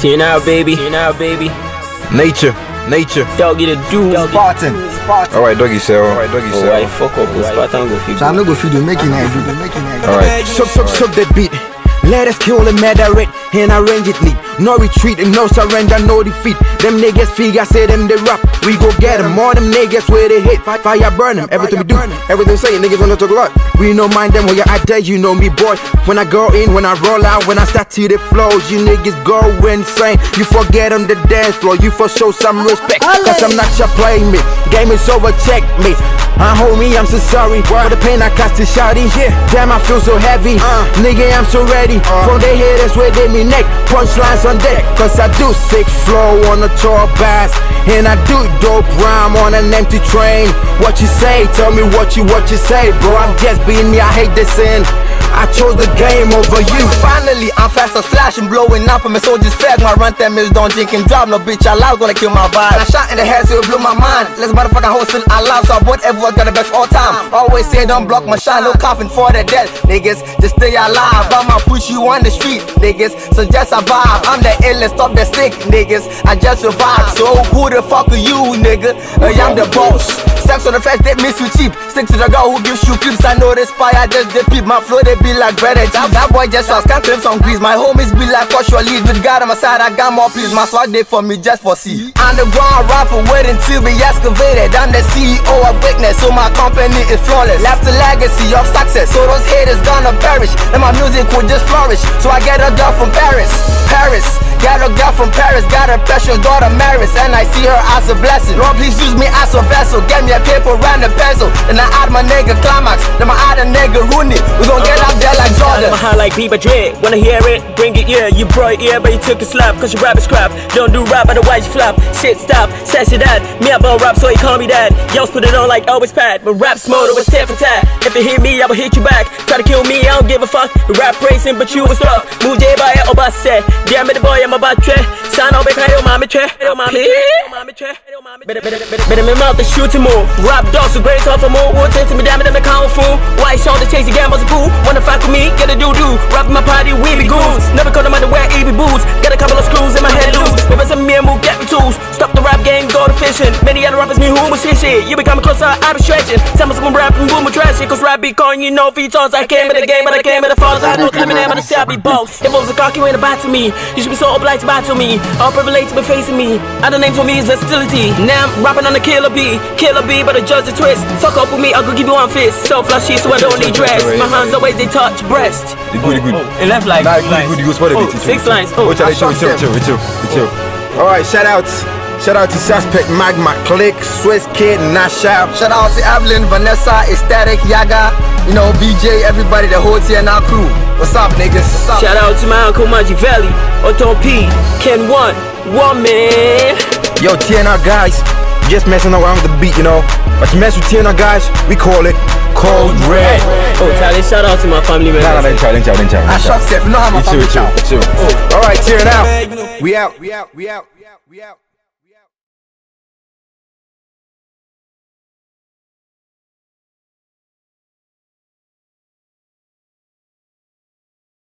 TNR baby, TNR baby. Nature. Doggy the dude. Spartan. Alright, doggy cell. Alright, fuck up, Spartan go feed. So I'm not go feed you, making it. Alright. Shook that beat. Let us kill and murder it and arrange it neat. No retreat and no surrender, no defeat. Them niggas figure, say them they rap. We go get them, all them niggas where they hate. Fire burn them, everything we do, everything we say, niggas wanna talk a lot. We no mind them when you're out there, you know me boy. When I go in, when I roll out, when I start to the flows, you niggas go insane. You forget on the dance floor, you for show some respect. Cause I'm not your playmate, game is over, check me. Homie, I'm so sorry for the pain I caused to shawty. Damn, I feel so heavy, nigga, I'm so ready. From the haters where they me neck, punchlines on deck. Cause I do sick flow on a tour bass, and I do dope rhyme on an empty train. What you say, tell me what you say, bro. I'm just being me, I hate this sin. I chose the game over you. Finally, I'm fast as flash and blowing up, and my soldiers flag. My run them is don't drink and drive. No bitch, I loud gonna kill my vibe. And I shot in the head, so it blew my mind. Let's motherfucking hustle, I loud, so I bought everyone got the best all time. Always say don't block my shine, no coffin for the dead. Niggas, just stay alive. I'ma push you on the street, niggas, so just survive. I'm the illest, stop the stick, niggas, I just survive. So who the fuck are you, nigga? I'm the boss. Sex on the fast, they miss you cheap. Stick to the girl who gives you clips. I know this fire, just the peep. My flow, they be like breaded. That boy just was can't clip some grease. My homies be like crush your lead. With God on my side, I got more please. My swag day for me just for see. Underground rapper waiting till be excavated. I'm the CEO of weakness, so my company is flawless. Left a legacy of success, so those haters gonna perish. And my music will just flourish. So I get a girl from Paris. Got a girl from Paris, got a precious daughter Maris, and I see her as a blessing. Lord, please use me as a vessel. Get me a paper and a pencil, and I add my nigga Climax. Then I add a nigga Rooney. We gon' get up there like Jordan. My high like Bieber Dread. Wanna hear it? Bring it, yeah. You brought it, yeah, but you took a slap. Cause your rap is crap. Don't do rap, otherwise you flop. Shit, stop, sash it that. Me, I bone rap, so he call me that. Y'all put it on like always Pat. But rap's motto was tit for tat. If you hit me, I will hit you back. Try to kill me, I don't give a fuck. Rap racing, but you was stuck. Move J by it, oh, but say. Damn it, the boy, I'm about to. Sign on, baby, mommy, better me mouth to shoot him more. Rap dogs, so great off a more. Won't take to me, damn it, I'm a count fool. White shoulder, chasing gambles, a fool. Wanna fuck with me, get a doo-doo. Rap in my party, we be goons. Never call them out to wear EB boots. Got a couple of screws in my head loose. If it's a mere move, get me tools. Stop the rap game, go to fishing. Many other rappers, me who was shit. You be coming closer, I be stretching. Some rap and boom, trash it. Cause rap be calling, you know, feet tones. I came in the game, but I came in the falls. I know climbing there, but I say I be boss. If I was a cocky, you ain't about to me. You should be so obliged to battle me. All privileged to be facing me. Other names for me is versatility. Now I'm rapping on the killer B, but I judge the twist. Fuck up with me, I could give you one fist. So flashy, so I don't need dress. My hands always they touch breast. Good. It left like good. 6 lines. Oh, Chill. Alright, shout out to Suspect, Magma, Click, Swiss Kid, Nash out. Shout out to Evelyn, Vanessa, Ecstatic, Yaga, you know, BJ, everybody, the whole TNR crew. What's up, niggas? What's up? Shout out to my uncle Machiavelli, Otto P, Ken One man. Yo, TNR guys, just messing around with the beat, you know. But you mess with TNR guys, we call it Cold Red. Oh, Charlie, shout out to my family members. Nah, then chow. I shot Seth, no, I'm a family chow. Alright, TNR out. We out.